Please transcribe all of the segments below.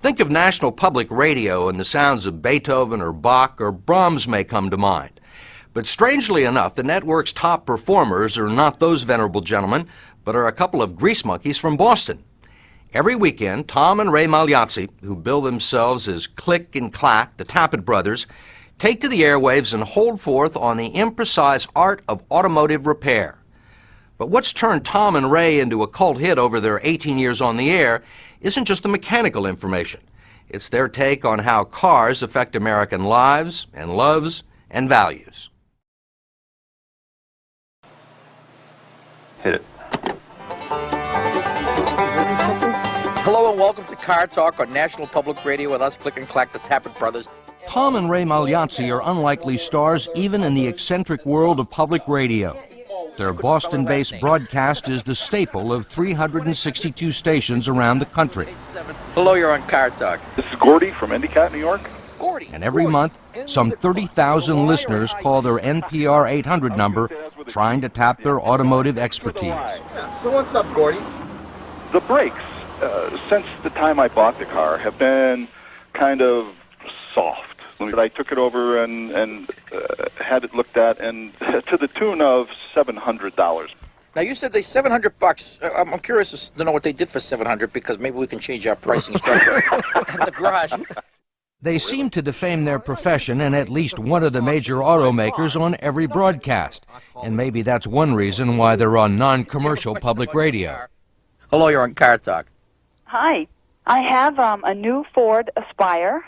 Think of National Public Radio and the sounds of Beethoven or Bach or Brahms may come to mind. But strangely enough, the network's top performers are not those venerable gentlemen, but are a couple of grease monkeys from Boston. Every weekend, Tom and Ray Magliozzi, who bill themselves as Click and Clack, the Tappet brothers, take to the airwaves and hold forth on the imprecise art of automotive repair. But what's turned Tom and Ray into a cult hit over their 18 years on the air isn't just the mechanical information. It's their take on how cars affect American lives and loves and values. Hit it. Hello and welcome to Car Talk on National Public Radio with us, Click and Clack, the Tappet brothers. Tom and Ray Magliozzi are unlikely stars even in the eccentric world of public radio. Their Boston-based broadcast is the staple of 362 stations around the country. Hello, you're on Car Talk. This is Gordy from Endicott, New York. Gordy. And every month, some 30,000 listeners call their NPR 800 number trying to tap their automotive expertise. So what's up, Gordy? The brakes, since the time I bought the car, have been kind of soft. I took it over and had it looked at, and to the tune of $700. Now you said they $700. I'm curious to know what they did for $700 because maybe we can change our pricing structure at the garage. They seem to defame their profession and at least one of the major automakers on every broadcast. And maybe that's one reason why they're on non-commercial public radio. Hello, you're on Car Talk. Hi. I have a new Ford Aspire.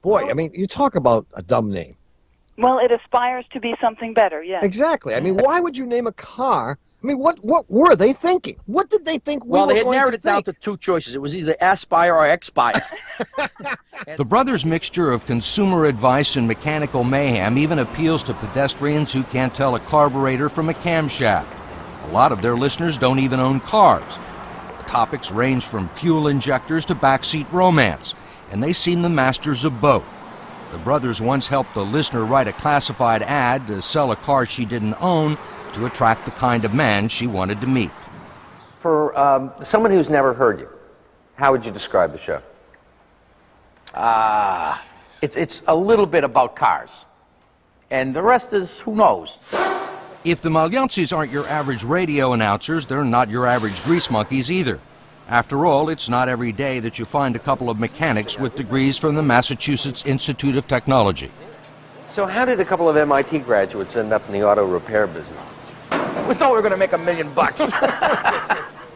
Boy, I mean, you talk about a dumb name. Well, it aspires to be something better, yes. Exactly. I mean, why would you name a car? I mean, what were they thinking? What did they think we were going to think? Well, they had narrowed it down to two choices. It was either Aspire or Expire. The brothers' mixture of consumer advice and mechanical mayhem even appeals to pedestrians who can't tell a carburetor from a camshaft. A lot of their listeners don't even own cars. The topics range from fuel injectors to backseat romance, and they seem the masters of both. The brothers once helped a listener write a classified ad to sell a car she didn't own to attract the kind of man she wanted to meet. For someone who's never heard you, how would you describe the show? It's a little bit about cars. And the rest is who knows. If the Magliozzis aren't your average radio announcers, they're not your average grease monkeys either. After all, it's not every day that you find a couple of mechanics with degrees from the Massachusetts Institute of Technology. So how did a couple of MIT graduates end up in the auto repair business? We thought we were going to make $1 million.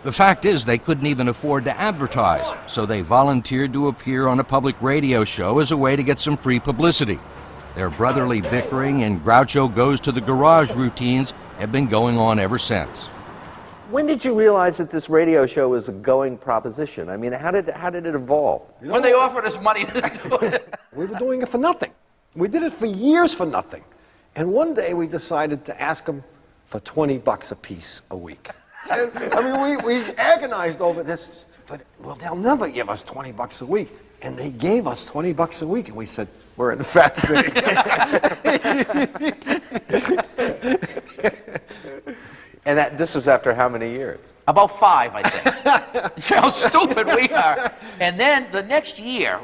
The fact is they couldn't even afford to advertise, so they volunteered to appear on a public radio show as a way to get some free publicity. Their brotherly bickering and Groucho goes to the garage routines have been going on ever since. When did you realize that this radio show was a going proposition? I mean, how did it evolve? When they offered us money to do it. We were doing it for nothing. We did it for years for nothing. And one day we decided to ask them for $20 a piece a week. And, I mean, we agonized over this, but, well, they'll never give us $20 a week. And they gave us $20 a week, and we said, we're in the fat city. And this was after how many years? About 5, I think. That's how stupid we are. And then the next year,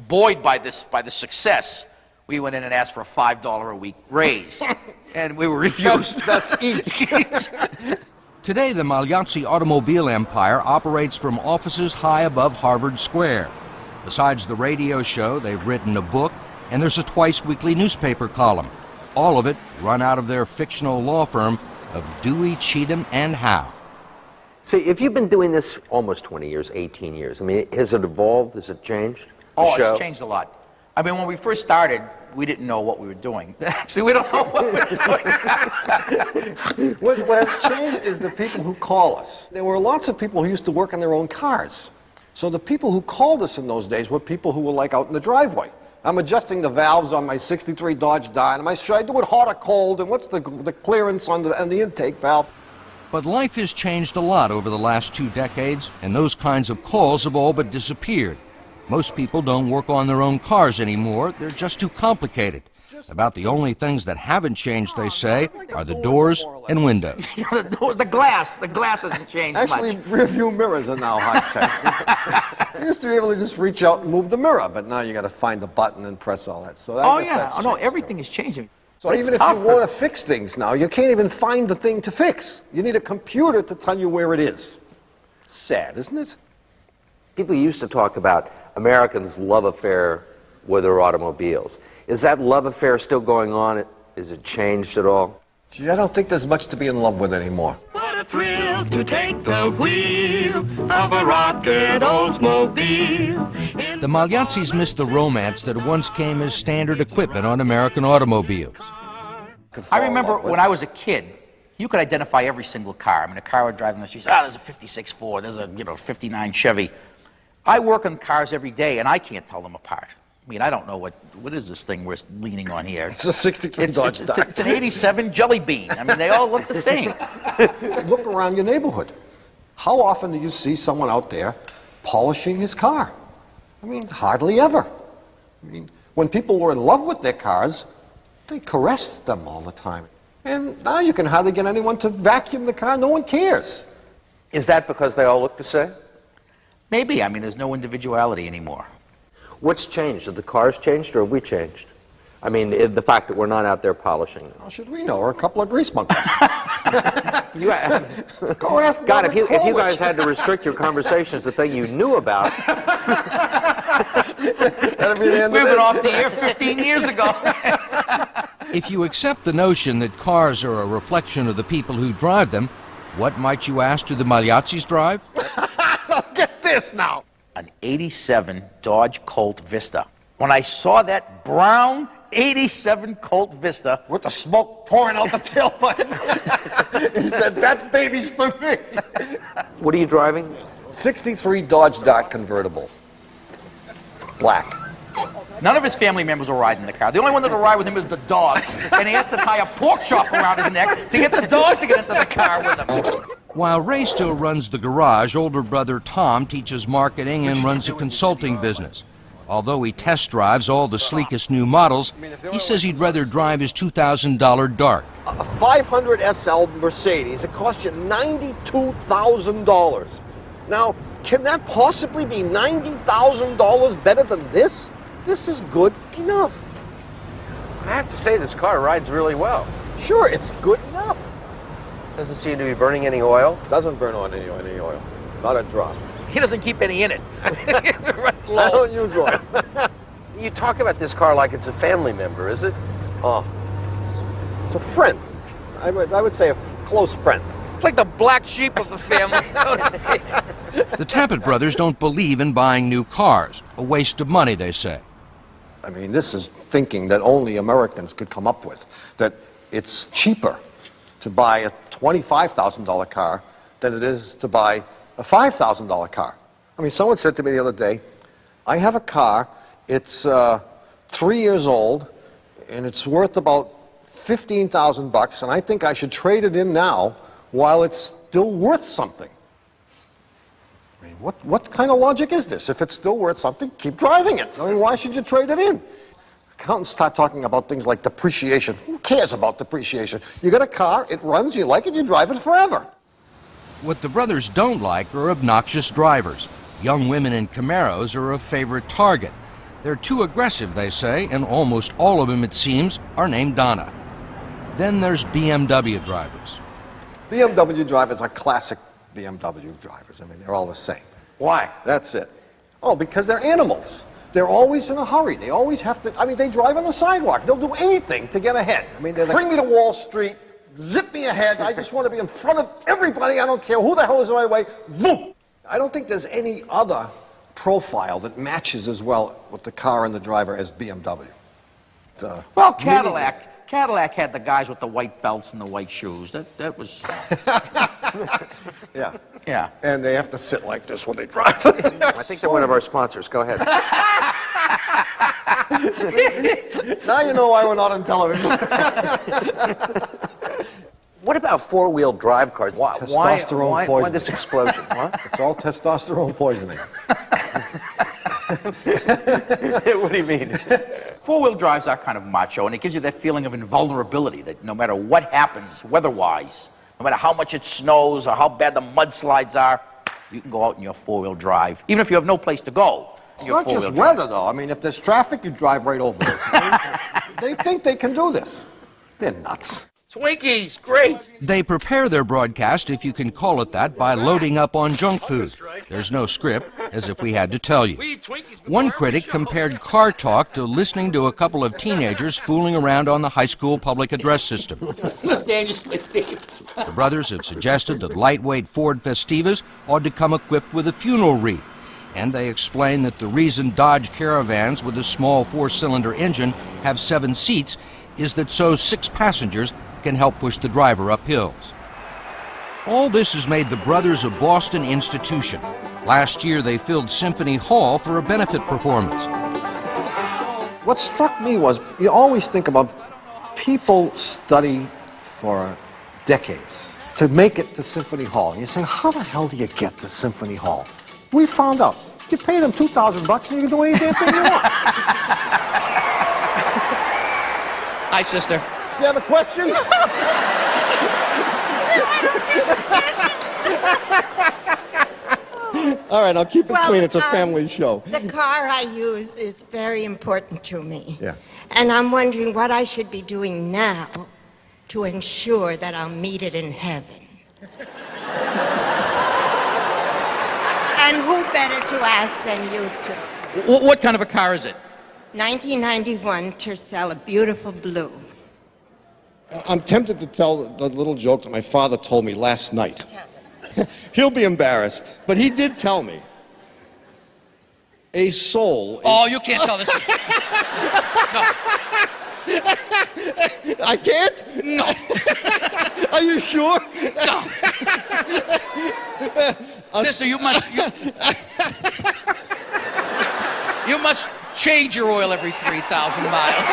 buoyed by the success, we went in and asked for a $5 a week raise. And we were refused. That's each. Today, the Magliozzi automobile empire operates from offices high above Harvard Square. Besides the radio show, they've written a book, and there's a twice-weekly newspaper column. All of it run out of their fictional law firm of Dewey, Cheatham, and Howe. So if you've been doing this almost 20 years, 18 years, I mean, has it evolved? Has it changed? It's changed a lot. I mean, when we first started, we didn't know what we were doing. Actually, we don't know what we're doing. What has changed is the people who call us. There were lots of people who used to work on their own cars. So the people who called us in those days were people who were like out in the driveway. I'm adjusting the valves on my 63 Dodge Dynamo. Should I do it hot or cold? And what's the clearance on the intake valve? But life has changed a lot over the last 2 decades, and those kinds of calls have all but disappeared. Most people don't work on their own cars anymore. They're just too complicated. About the only things that haven't changed, they say, are the doors and windows. The glass hasn't changed Actually, much. rear-view mirrors are now high-tech. You used to be able to just reach out and move the mirror, but now you got to find a button and press all that. So I guess that's changed. Everything is changing. So But even it's if you tougher. want to fix things now, you can't even find the thing to fix. You need a computer to tell you where it is. Sad, isn't it? People used to talk about Americans' love affair with their automobiles. Is that love affair still going on? Is it changed at all? Gee, I don't think there's much to be in love with anymore. What a thrill to take the wheel of a rocket Oldsmobile. The Magliozzis miss the romance that once came as standard equipment on American automobiles. I remember when I was a kid, you could identify every single car. I mean, a car would drive in the streets. There's a 56 Ford, there's a 59 Chevy. I work on cars every day, and I can't tell them apart. I mean, I don't know what is this thing we're leaning on here. It's a 63 Dodge Dart. It's an 87 Jelly Bean. I mean, they all look the same. Look around your neighborhood. How often do you see someone out there polishing his car? I mean, hardly ever. I mean, when people were in love with their cars, they caressed them all the time. And now you can hardly get anyone to vacuum the car. No one cares. Is that because they all look the same? Maybe. I mean, there's no individuality anymore. What's changed? Have the cars changed or have we changed? I mean, the fact that we're not out there polishing them. How should we know? We're a couple of grease monkeys. You, Go ask God, if you Robert guys Krulwich. had to restrict your conversations to things you knew about, That'd be the end We've of been it. off the air 15 years ago. If you accept the notion that cars are a reflection of the people who drive them, what might you ask do the Magliozzis drive? Get this now. An 87 Dodge Colt Vista. When I saw that brown 87 Colt Vista, With the smoke pouring out the tailpipe. He said, that baby's for me. what are you driving? 63 Dodge Dart convertible. Black. none of his family members will ride in the car. The only one that will ride with him is the dog. And he has to tie a pork chop around his neck to get the dog to get into the car with him. While Ray still runs the garage, older brother Tom teaches marketing and runs a consulting business. Although he test drives all the sleekest new models, he says he'd rather drive his $2,000 Dart. A 500 SL Mercedes, it costs you $92,000. Now, can that possibly be $90,000 better than this? This is good enough. I have to say, this car rides really well. Sure, it's good enough. Doesn't seem to be burning any oil. Doesn't burn on any oil. Not a drop. He doesn't keep any in it. Right I low. don't use oil. You talk about this car like it's a family member, is it? Oh, it's a friend. I would say a close friend. It's like the black sheep of the family. The Tappet brothers don't believe in buying new cars. A waste of money, they say. I mean, this is thinking that only Americans could come up with, that it's cheaper to buy a $25,000 car than it is to buy a $5,000 car. I mean, someone said to me the other day, I have a car, it's 3 years old, and it's worth about $15,000, and I think I should trade it in now while it's still worth something. I mean, what kind of logic is this? If it's still worth something, keep driving it. I mean, why should you trade it in? Accountants start talking about things like depreciation. Who cares about depreciation? You got a car, it runs, you like it, you drive it forever. What the brothers don't like are obnoxious drivers. Young women in Camaros are a favorite target. They're too aggressive, they say, and almost all of them, it seems, are named Donna. Then there's BMW drivers. BMW drivers are classic BMW drivers. I mean, they're all the same. Why? That's it. Oh, because they're animals. They're always in a hurry. They always have to, I mean, they drive on the sidewalk. They'll do anything to get ahead. I mean, they're like, bring me to Wall Street, zip me ahead. I just want to be in front of everybody. I don't care who the hell is in my way. Boom! I don't think there's any other profile that matches as well with the car and the driver as BMW. Well, Cadillac had the guys with the white belts and the white shoes. That was, Yeah. yeah. And they have to sit like this when they drive. I think they're one of our sponsors. Go ahead. Now you know why we're not on television. What about four-wheel drive cars? Why Testosterone why poisoning. this explosion? Huh? It's all testosterone poisoning. What do you mean? Four-wheel drives are kind of macho, and it gives you that feeling of invulnerability that no matter what happens weather-wise, no matter how much it snows or how bad the mudslides are, you can go out in your four-wheel drive, even if you have no place to go. It's not just weather, though. I mean, if there's traffic, you drive right over it. They think they can do this. They're nuts. Twinkies, great. They prepare their broadcast, if you can call it that, by loading up on junk food. There's no script, as if we had to tell you. One critic compared car talk to listening to a couple of teenagers fooling around on the high school public address system. The brothers have suggested that lightweight Ford Festivas ought to come equipped with a funeral wreath. And they explain that the reason Dodge Caravans with a small four-cylinder engine have 7 seats is that so 6 passengers can help push the driver up hills. All this has made the brothers a Boston institution. Last year they filled Symphony Hall for a benefit performance. What struck me was you always think about people study for decades to make it to Symphony Hall. And you say, how the hell do you get to Symphony Hall? We found out. You pay them $2,000 and you can do any damn thing you want. Hi, sister. Do you have a question? All right, I'll keep it clean. It's a family show. The car I use is very important to me. Yeah. And I'm wondering what I should be doing now to ensure that I'll meet it in heaven. And who better to ask than you two? What kind of a car is it? 1991 Tercel, a beautiful blue. I'm tempted to tell the little joke that my father told me last night. He'll be embarrassed, but he did tell me. A soul is... Oh, you can't tell this. I can't? No. Are you sure? No. Sister, you must change your oil every 3,000 miles.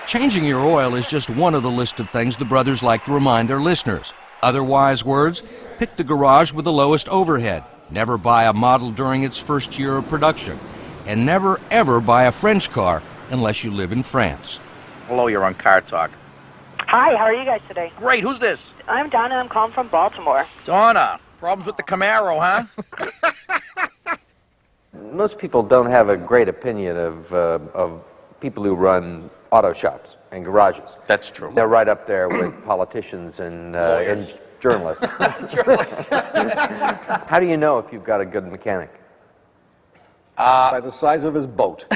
Changing your oil is just one of the list of things the brothers like to remind their listeners. Other wise words: pick the garage with the lowest overhead, never buy a model during its first year of production, and never ever buy a French car unless you live in France. Hello, you're on Car Talk. Hi, how are you guys today? Great, who's this? I'm Donna. I'm calling from Baltimore. Donna. Problems with the Camaro, huh? Most people don't have a great opinion of people who run auto shops and garages. That's true. They're right up there with politicians and journalists. How do you know if you've got a good mechanic? By the size of his boat.